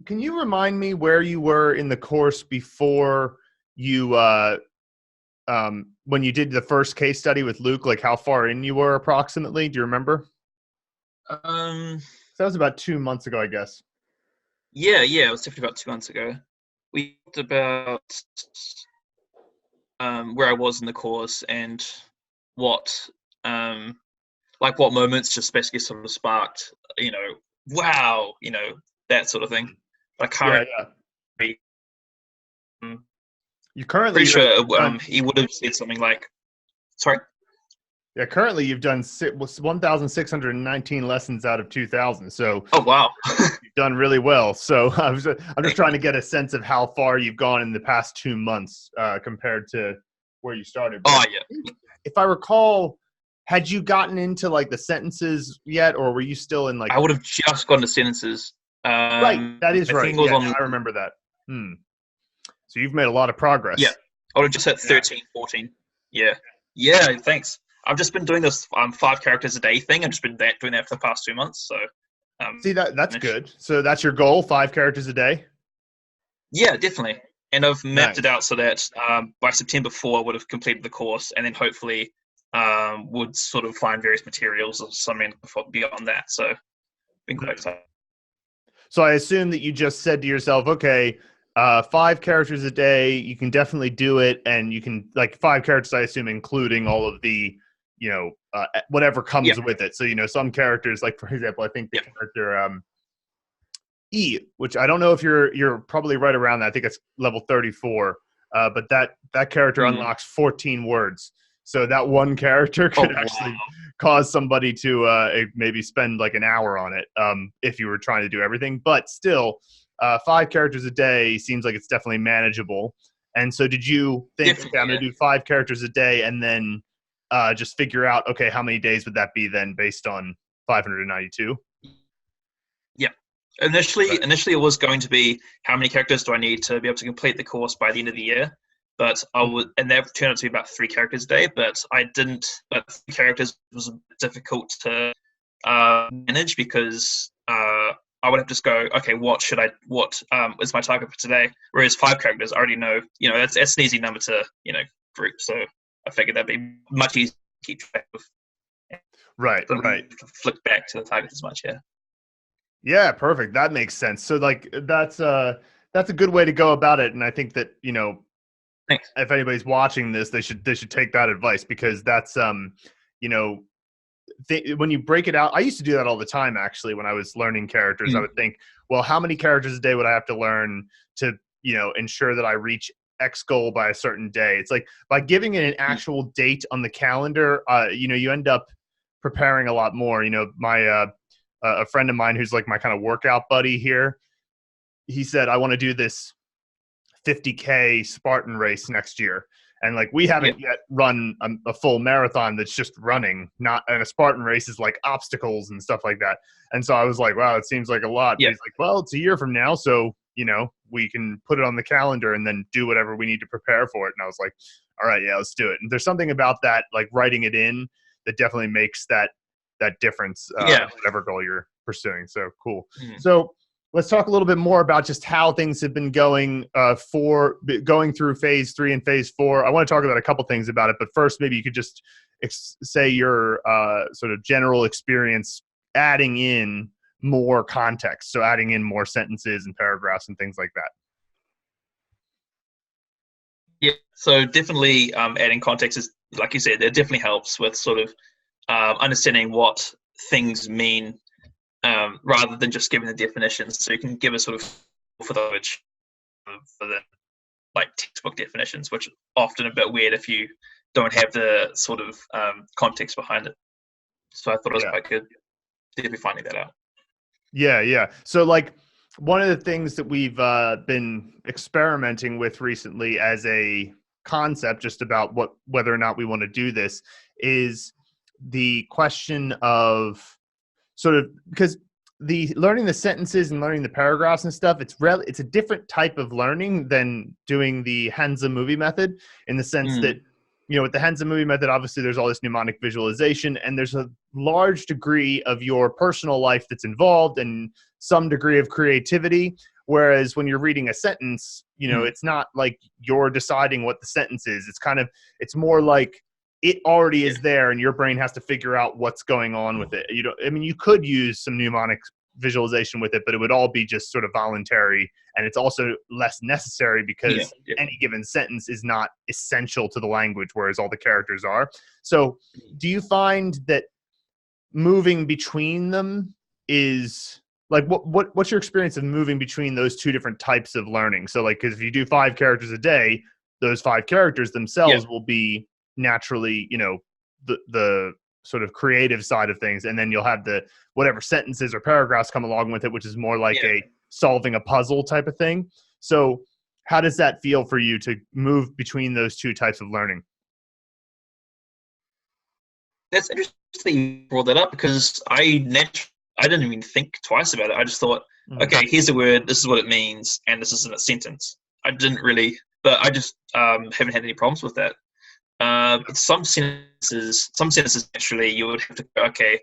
can you remind me where you were in the course before you when you did the first case study with Luke, like how far in you were approximately? Do you remember? That was about 2 months ago, I guess. Yeah, it was definitely about 2 months ago. We talked about where I was in the course and what what moments just basically sort of sparked, wow, that sort of thing. Like currently, you currently pretty sure he would have said something like, sorry. Yeah, currently you've done 1,619 lessons out of 2,000. So, oh wow, you've done really well. So I'm just trying to get a sense of how far you've gone in the past 2 months compared to where you started. Oh yeah. If I recall, had you gotten into like the sentences yet, or were you still in like? I would have just gone to sentences. Right, that is right. Yeah, I remember that. So you've made a lot of progress. Yeah, I would have just hit 13, 14. Yeah, thanks. I've just been doing this 5 characters a day thing. I've just been doing that for the past 2 months. So see, that's good. So that's your goal, 5 characters a day? Yeah, definitely. And I've mapped it out so that by September 4, I would have completed the course, and then hopefully would sort of find various materials or something beyond that. So been quite excited. So I assume that you just said to yourself, okay, 5 characters a day, you can definitely do it. And you can, like 5 characters, I assume, including all of the, whatever comes with it. So, some characters, like for example, I think the character E, which I don't know if you're probably right around that. I think it's level 34. But that character unlocks 14 words. So that one character could actually cause somebody to maybe spend like an hour on it if you were trying to do everything. But still, 5 characters a day seems like it's definitely manageable. And so did you think, okay, I'm going to do 5 characters a day and then just figure out, okay, how many days would that be then based on 592? Yeah. Initially, it was going to be how many characters do I need to be able to complete the course by the end of the year? But and that turned out to be about 3 characters a day. But But 3 characters was a bit difficult to manage because I would have to just go, okay, what is my target for today? Whereas 5 characters, I already know, that's an easy number to group. So I figured that'd be much easier to keep track of. Right. Flick back to the target as much, yeah. Yeah, perfect. That makes sense. So like that's a good way to go about it, and I think that Thanks. If anybody's watching this, they should take that advice because that's when you break it out. I used to do that all the time actually when I was learning characters. I would think, well, how many characters a day would I have to learn to ensure that I reach X goal by a certain day? It's like by giving it an actual date on the calendar, you end up preparing a lot more. My a friend of mine who's like my kind of workout buddy here, he said, I want to do this 50K Spartan race next year. And like, we haven't yet run a full marathon that's just running, and a Spartan race is like obstacles and stuff like that. And so I was like, wow, it seems like a lot. He's like, well, it's a year from now. So, we can put it on the calendar and then do whatever we need to prepare for it. And I was like, all right, yeah, let's do it. And there's something about that, like writing it in, that definitely makes that difference, whatever goal you're pursuing. So cool. So let's talk a little bit more about just how things have been going going through phase 3 and phase 4. I want to talk about a couple things about it, but first, maybe you could just say your sort of general experience adding in more context. So adding in more sentences and paragraphs and things like that. Yeah. So definitely adding context is, like you said, it definitely helps with sort of understanding what things mean rather than just giving the definitions. So you can give a sort of for the like textbook definitions, which are often a bit weird if you don't have the sort of context behind it. So I thought it was quite good. Definitely finding that out. Yeah. So like one of the things that we've been experimenting with recently as a concept, just about whether or not we want to do this, is the question of sort of, because the learning the sentences and learning the paragraphs and stuff, it's a different type of learning than doing the Hansa movie method, in the sense that, with the Hansa movie method, obviously there's all this mnemonic visualization, and there's a large degree of your personal life that's involved and some degree of creativity. Whereas when you're reading a sentence, Mm. it's not like you're deciding what the sentence is. It's more like it already is there and your brain has to figure out what's going on with it. You could use some mnemonic visualization with it, but it would all be just sort of voluntary, and it's also less necessary because any given sentence is not essential to the language, whereas all the characters are. So do you find that moving between them is like, what's your experience of moving between those two different types of learning? So like, because if you do 5 characters a day, those 5 characters themselves will be naturally, the sort of creative side of things, and then you'll have the whatever sentences or paragraphs come along with it, which is more like a solving a puzzle type of thing. So how does that feel for you to move between those two types of learning? That's interesting you brought that up, because I didn't even think twice about it. I just thought, okay, here's a word, this is what it means, and this is in a sentence. I didn't really, but I just haven't had any problems with that. Some sentences actually you would have to go, okay,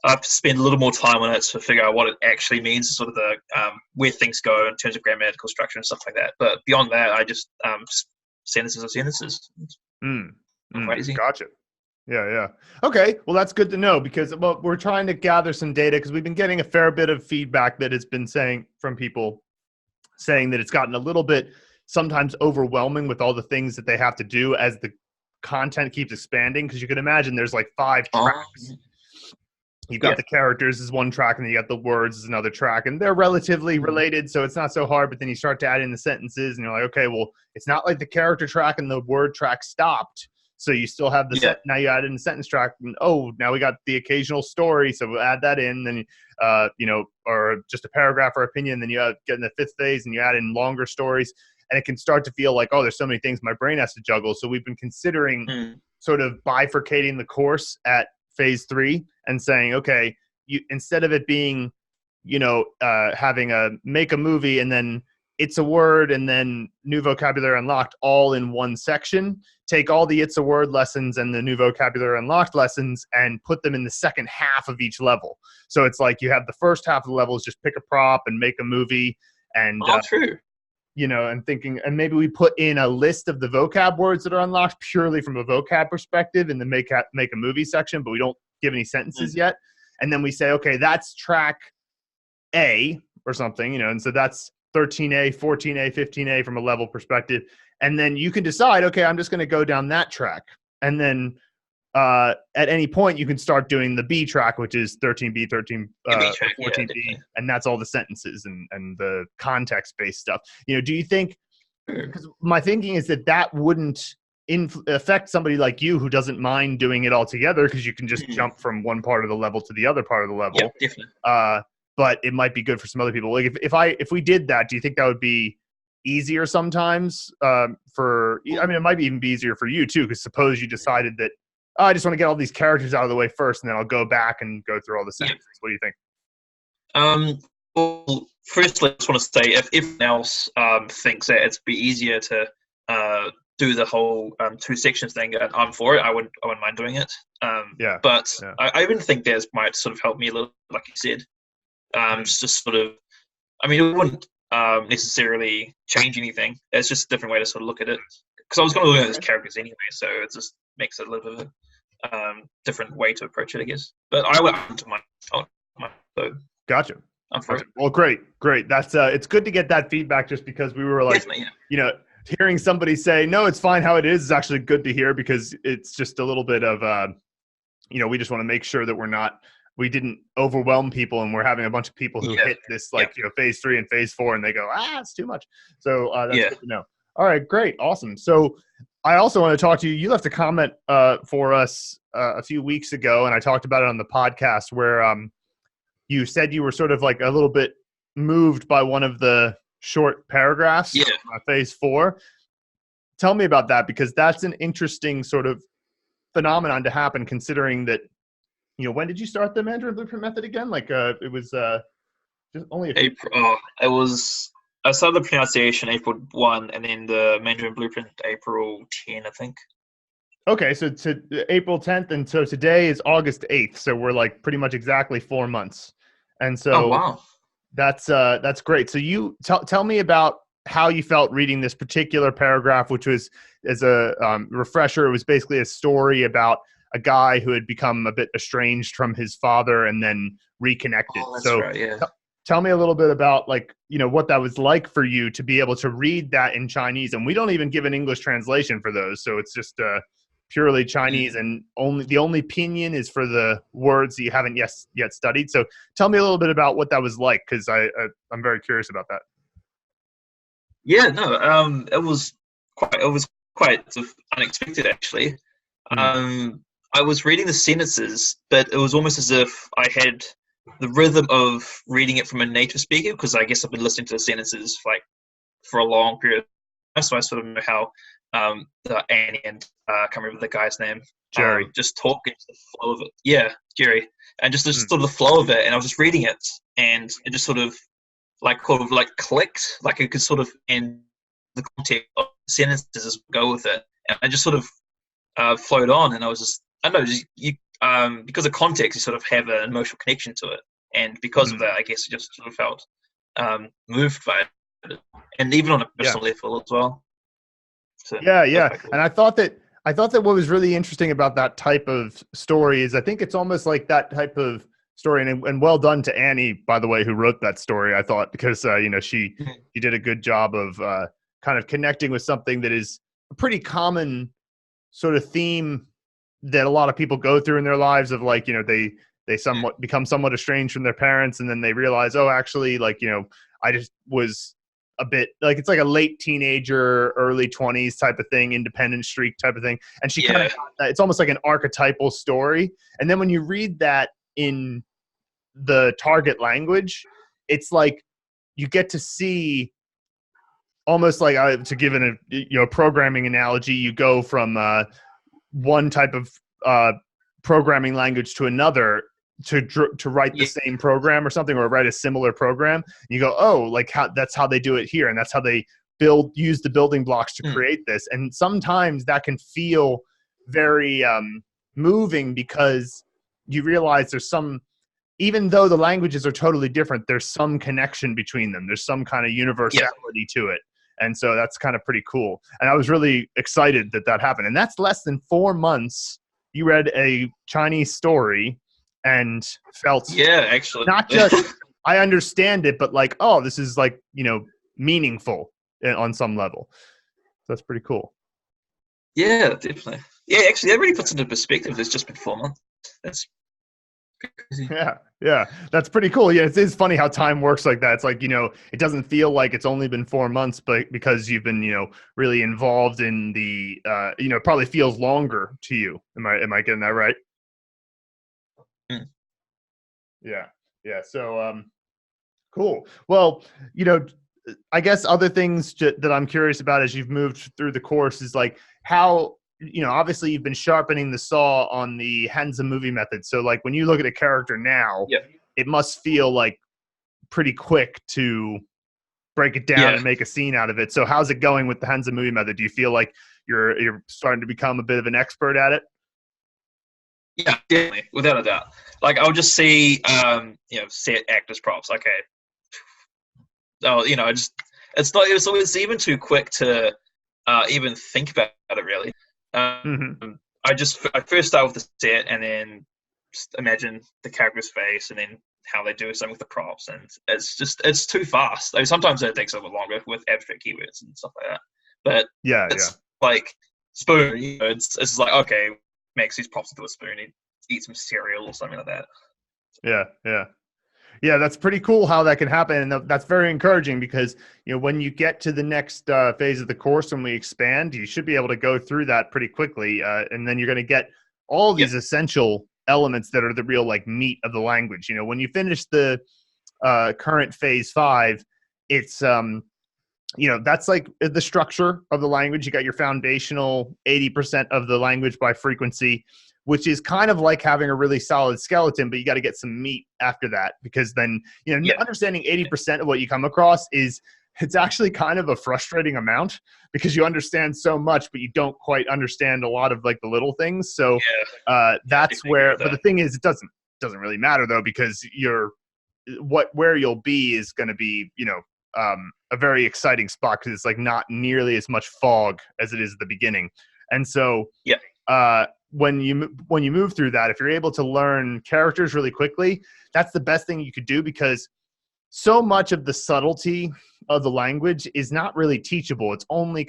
I have to spend a little more time on it to figure out what it actually means, sort of the where things go in terms of grammatical structure and stuff like that. But beyond that, I just sentences are sentences. Crazy. Gotcha. Yeah. Okay. Well, that's good to know, because we're trying to gather some data, because we've been getting a fair bit of feedback that has been from people saying that it's gotten a little bit sometimes overwhelming with all the things that they have to do as the content keeps expanding. Because you can imagine there's like 5 tracks. You've got the characters as one track, and then you got the words as another track, and they're relatively related, so it's not so hard. But then you start to add in the sentences, and you're like, okay, well, it's not like the character track and the word track stopped. So you still have now you add in the sentence track, and now we got the occasional story, so we'll add that in. Then or just a paragraph or opinion. Then you get in the 5th phase, and you add in longer stories, and it can start to feel like, there's so many things my brain has to juggle. So we've been considering sort of bifurcating the course at phase 3 and saying, okay, instead of it being, having a make a movie and then it's a word and then new vocabulary unlocked all in one section, take all the it's a word lessons and the new vocabulary unlocked lessons and put them in the second half of each level. So it's like you have the first half of the level is just pick a prop and make a movie, and true. And thinking, and maybe we put in a list of the vocab words that are unlocked purely from a vocab perspective in the make a movie section, but we don't give any sentences yet. And then we say, okay, that's track A or something, and so that's 13A, 14A, 15A from a level perspective. And then you can decide, okay, I'm just going to go down that track. And then at any point you can start doing the B track, which is 13B, 14B, and that's all the sentences and the context-based stuff. Do you think, because my thinking is that wouldn't affect somebody like you who doesn't mind doing it all together, because you can just jump from one part of the level to the other part of the level. Yeah, definitely. But it might be good for some other people. Like if we did that, do you think that would be easier sometimes it might even be easier for you too, because suppose you decided that, I just want to get all these characters out of the way first, and then I'll go back and go through all the sentences. What do you think? Well, firstly, I just want to say, if anyone else thinks that it'd be easier to do the whole 2 sections thing, I'm for it. I wouldn't mind doing it. But I even think that might sort of help me a little, like you said. Just sort of, it wouldn't necessarily change anything. It's just a different way to sort of look at it. Because I was going to learn those characters anyway, so it just makes it a little bit of a different way to approach it, I guess. But I went to my so Gotcha. I'm for it. Well, great. That's it's good to get that feedback, just because we were like, hearing somebody say, no, it's fine how it is actually good to hear, because it's just a little bit of, we just want to make sure that we didn't overwhelm people, and we're having a bunch of people who hit this phase 3 and phase 4 and they go, it's too much. So that's good to know. All right, great. Awesome. So I also want to talk to you. You left a comment for us a few weeks ago, and I talked about it on the podcast, where you said you were sort of like a little bit moved by one of the short paragraphs phase 4. Tell me about that, because that's an interesting sort of phenomenon to happen, considering that, when did you start the Mandarin Blueprint Method again? Like it was just only April. I started the pronunciation April 1, and then the Mandarin Blueprint April 10, I think. Okay, so to April 10th, and so today is August 8th, so we're like pretty much exactly 4 months. And so, oh wow, That's great. So you tell me about how you felt reading this particular paragraph, which was, as a refresher, it was basically a story about a guy who had become a bit estranged from his father and then reconnected. Oh, that's So right, yeah. tell me a little bit about, like, what that was like for you to be able to read that in Chinese. And we don't even give an English translation for those. So it's just purely Chinese, and the only pinyin is for the words that you haven't yet studied. So tell me a little bit about what that was like, because I'm very curious about that. Yeah, no, it was quite sort of unexpected, actually. I was reading the sentences, but it was almost as if I had the rhythm of reading it from a native speaker, because I guess I've been listening to the sentences for a long period. So I sort of know how Annie and I can't remember the guy's name, Jerry, just talking to the flow of it. Yeah, Jerry, and just sort of the flow of it. And I was just reading it, and it just sort of clicked, like it could sort of, and the context of the sentences just go with it, and I just sort of flowed on. And I was just, I don't know, because of context, you sort of have an emotional connection to it, and because of that, I guess I just sort of felt moved by it, and even on a personal level as well. So, yeah. Cool. And I thought that what was really interesting about that type of story is I think it's almost like that type of story, and well done to Annie, by the way, who wrote that story. I thought, because she did a good job of kind of connecting with something that is a pretty common sort of theme that a lot of people go through in their lives, of like, they become somewhat estranged from their parents, and then they realize, oh, actually, like, I just was a bit like, it's like a late teenager, early 20s type of thing, independent streak type of thing. And she kind of, it's almost like an archetypal story. And then when you read that in the target language, it's like you get to see almost like, to give it a programming analogy, you go from one type of programming language to another to write the same program or something, or write a similar program. You go, oh, like that's how they do it here, and that's how they use the building blocks to create this. And sometimes that can feel very moving, because you realize there's even though the languages are totally different, there's some connection between them. There's some kind of universality to it. And so that's kind of pretty cool. And I was really excited that happened. And that's less than 4 months. You read a Chinese story and felt, actually, not just I understand it, but like, oh, this is like, meaningful on some level. So that's pretty cool. Yeah, definitely. Yeah, actually, that really puts into perspective. It's just been 4 months. That's crazy. Yeah, that's pretty cool. Yeah, it is funny how time works like that. It's like, it doesn't feel like it's only been 4 months, but because you've been, really involved in the, it probably feels longer to you. Am I getting that right? Yeah. So, cool. Well, I guess other things that I'm curious about as you've moved through the course is like how, obviously you've been sharpening the saw on the Hansa movie method. So like when you look at a character now, it must feel like pretty quick to break it down and make a scene out of it. So how's it going with the Hansa movie method? Do you feel like you're starting to become a bit of an expert at it? Yeah, definitely, without a doubt. Like I'll just see, set actors props. Okay. Oh, it's even too quick to even think about it really. I first start with the set, and then just imagine the character's face, and then how they do something with the props, and it's too fast. I mean, sometimes it takes a little longer with abstract keywords and stuff like that. But it's like spoon. It's just like, okay, makes these props into a spoon, eat some cereal or something like that. Yeah, that's pretty cool how that can happen, and that's very encouraging, because when you get to the next phase of the course, when we expand, you should be able to go through that pretty quickly, and then you're going to get all these essential elements that are the real like meat of the language. When you finish the current phase 5, it's that's like the structure of the language. You got your foundational 80% of the language by frequency, which is kind of like having a really solid skeleton, but you got to get some meat after that, because then, understanding 80% of what you come across it's actually kind of a frustrating amount, because you understand so much, but you don't quite understand a lot of like the little things. So that's where, but the thing is, it doesn't really matter though, because you're where you'll be is going to be, a very exciting spot because it's like not nearly as much fog as it is at the beginning. And so when you move through that, if you're able to learn characters really quickly, that's the best thing you could do, because so much of the subtlety of the language is not really teachable. It's only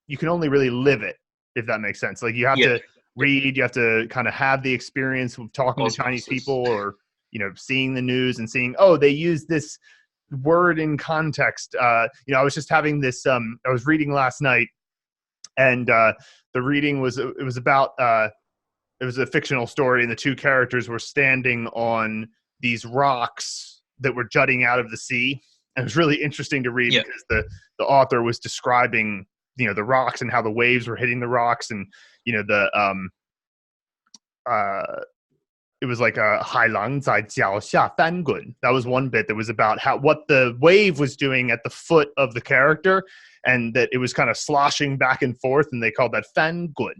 you can only really live it, if that makes sense. Like you have to read, you have to kind of have the experience of talking to Chinese people, or, seeing the news and seeing, oh, they use this word in context. I was just having this, I was reading last night, and the reading was about, it was a fictional story, and the two characters were standing on these rocks that were jutting out of the sea. And it was really interesting to read because the author was describing, the rocks and how the waves were hitting the rocks, and, it was like a 海浪在脚下翻滚. That was one bit that was about what the wave was doing at the foot of the character, and that it was kind of sloshing back and forth, and they called that 翻滚.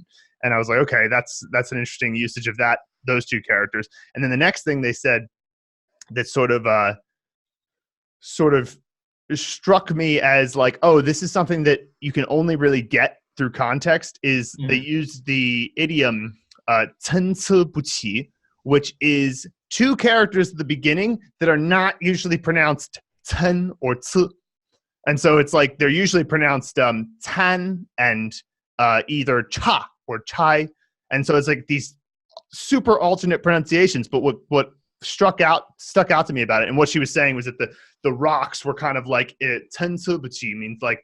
And I was like, okay, that's an interesting usage of those two characters. And then the next thing they said that sort of struck me as like, oh, this is something that you can only really get through context, is they used the idiom 参差不齐, which is two characters at the beginning that are not usually pronounced 参 or 次. And so it's like they're usually pronounced 参 and either cha or chai. And so it's like these super alternate pronunciations. But what stuck out to me about it, and what she was saying, was that the rocks were kind of like 参差不齐, means like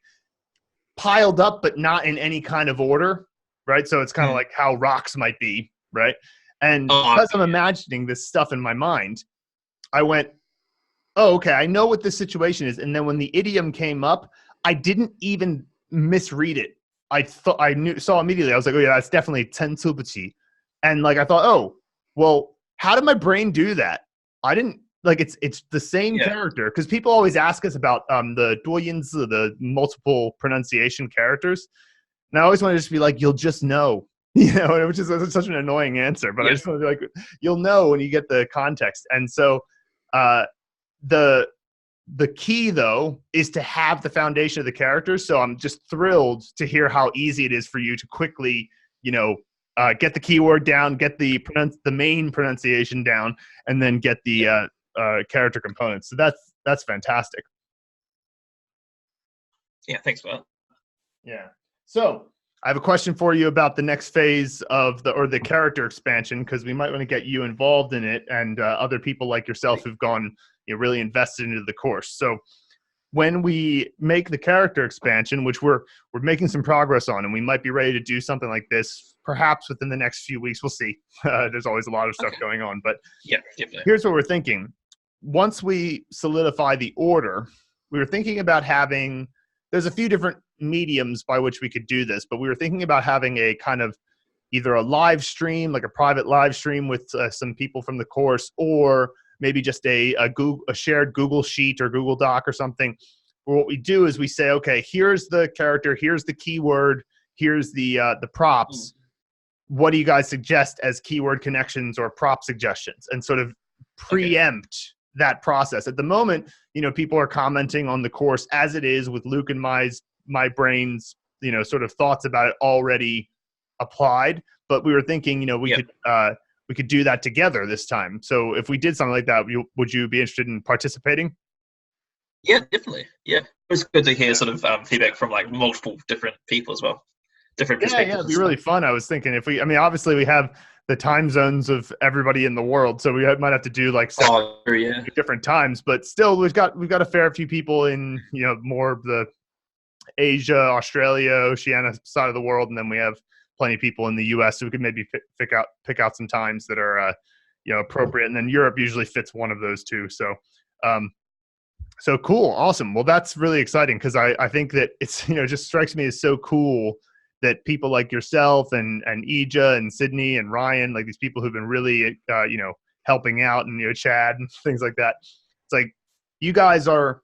piled up but not in any kind of order, right? So it's kind of like how rocks might be, right? And because I'm imagining this stuff in my mind, I went, oh, okay, I know what this situation is. And then when the idiom came up, I didn't even misread it. I saw immediately. I was like, oh yeah, that's definitely 参差不齐. And like I thought, oh, well, how did my brain do that? I didn't, like, it's the same character, because people always ask us about the 多音字, the multiple pronunciation characters. And I always want to just be like, you'll just know, which is such an annoying answer. But I just want to be like, you'll know when you get the context. And so the key, though, is to have the foundation of the characters. So I'm just thrilled to hear how easy it is for you to quickly, get the keyword down, get the main pronunciation down, and then get the character components. So that's fantastic. Yeah, thanks for that. Yeah. So I have a question for you about the next phase of the character expansion, because we might want to get you involved in it, and other people like yourself who've gone really invested into the course. So when we make the character expansion, which we're making some progress on, and we might be ready to do something like this perhaps within the next few weeks. We'll see. There's always a lot of stuff going on, but here's what we're thinking. Once we solidify the order, we were thinking about there's a few different mediums by which we could do this, but we were thinking about having a kind of either a live stream, like a private live stream with some people from the course, or maybe just a shared Google Sheet or Google Doc or something. Where what we do is we say, okay, here's the character, here's the keyword, here's the props. What do you guys suggest as keyword connections or prop suggestions? And sort of preempt that process. At the moment, people are commenting on the course as it is, with Luke and my brain's, sort of thoughts about it already applied. But we were thinking, we could do that together this time. So if we did something like that, would you be interested in participating? Yeah, definitely. Yeah, it's good to hear sort of feedback from like multiple different people as well. Different perspectives. Yeah, it'd be really fun. I was thinking obviously we have the time zones of everybody in the world, so we might have to do like different times, but still we've got a fair few people in more of the Asia, Australia, Oceania side of the world, and then we have plenty of people in the US, so we could maybe pick out some times that are appropriate, and then Europe usually fits one of those two. So so cool, awesome. Well, that's really exciting, because I think that it's just strikes me as so cool that people like yourself and Ija and Sydney and Ryan, like these people who've been really, helping out, and, Chad and things like that. It's like, you guys are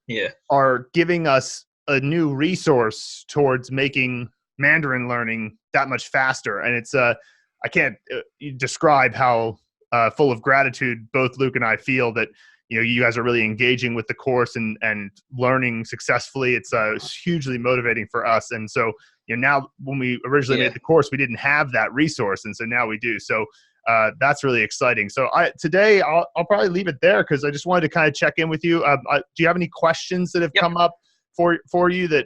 giving us a new resource towards making Mandarin learning that much faster. And it's, I can't describe how full of gratitude both Luke and I feel that, you guys are really engaging with the course and learning successfully. It's hugely motivating for us. And so, now when we originally made the course, we didn't have that resource. And so now we do. So that's really exciting. So today I'll probably leave it there because I just wanted to kind of check in with you. Do you have any questions that have come up for you that,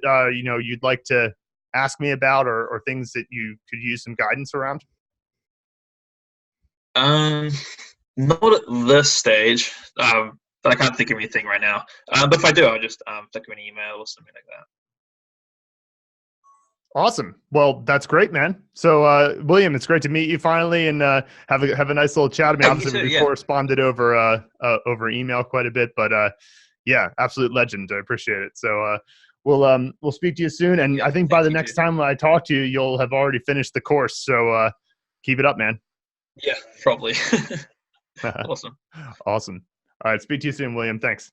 you'd like to ask me about or things that you could use some guidance around? Not at this stage, but I can't think of anything right now. But if I do, I'll just flick you an email or something like that. Awesome. Well, that's great, man. So, William, it's great to meet you finally and have a nice little chat. I mean, obviously we corresponded over email quite a bit, but yeah, absolute legend. I appreciate it. So we'll speak to you soon, and I think by the next time I talk to you, you'll have already finished the course. So keep it up, man. Yeah, probably. Awesome. Awesome. All right, speak to you soon, William. Thanks.